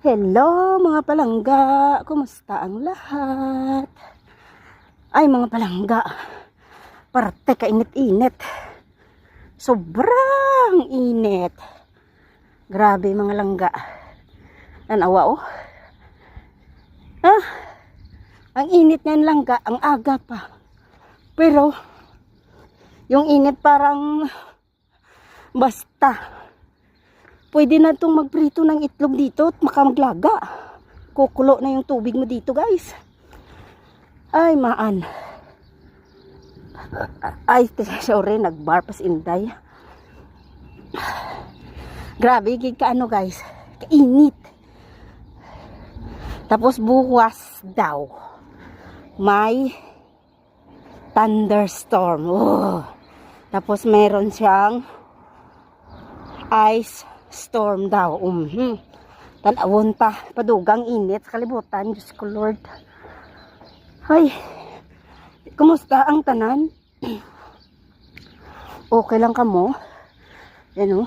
Hello mga palangga, kumusta ang lahat? Ay mga palangga, parte kainit-init. Sobrang init. Grabe mga langga. Nanawa oh. Ang init ng langga, ang aga pa. Pero yung init parang basta. Pwede na itong magprito ng itlog dito at makamaglaga. Kukulo na yung tubig mo dito guys. Ay maan. Ay sorry, nagbarpas inday. Grabe, kaano guys. Kainit. Tapos bukas daw may thunderstorm. Oh. Tapos meron siyang ice storm daw. Tanawon pa. Padugang init sa kalibutan. Diyos ko Lord. Ay. Kumusta ang tanan? Okay lang kamo? Yan o.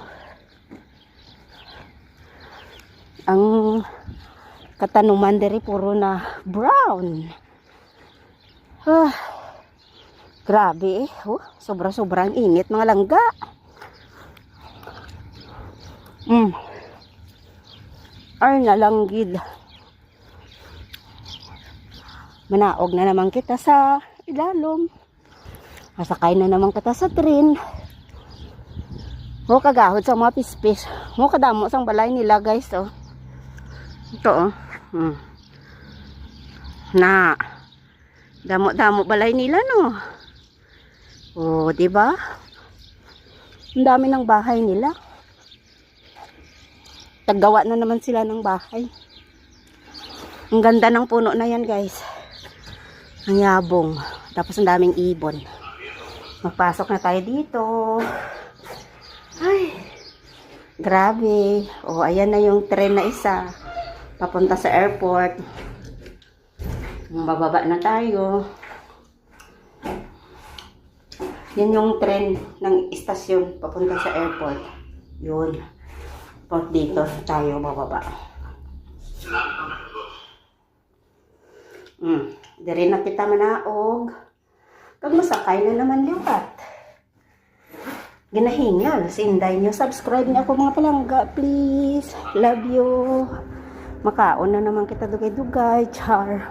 Ang katanuman diri puro na brown. Grabe eh. Sobra-sobrang init mga langga. Ay nalanggid. Manaog na naman kita sa ilalom. Masakay na naman kita sa train. Kagahod sa mga pispis. Kadamo sang balay nila guys oh. Ito oh. Na. Damo-damo balay nila no. Oh, di ba? Ang dami ng bahay nila. Tagawa na naman sila ng bahay. Ang ganda ng puno na yan guys. Ang yabong. Tapos ang daming ibon. Magpasok na tayo dito. Ay. Grabe. Oh, ayan na yung tren na isa. Papunta sa airport. Bababa na tayo. Yan yung tren ng istasyon papunta sa airport. Yun. Dito tayo bababa. Dari na kita manaog. Pag masakay na naman liwat. Ginahingal. Sinday nyo. Subscribe niyo ako mga palangga. Please. Love you. Makaon na naman kita dugay-dugay. Char.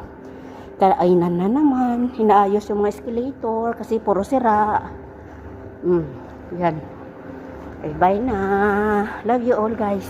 Kainan na naman. Inaayos yung mga escalator. Kasi puro sira. Yan. Bye na. Love you all guys.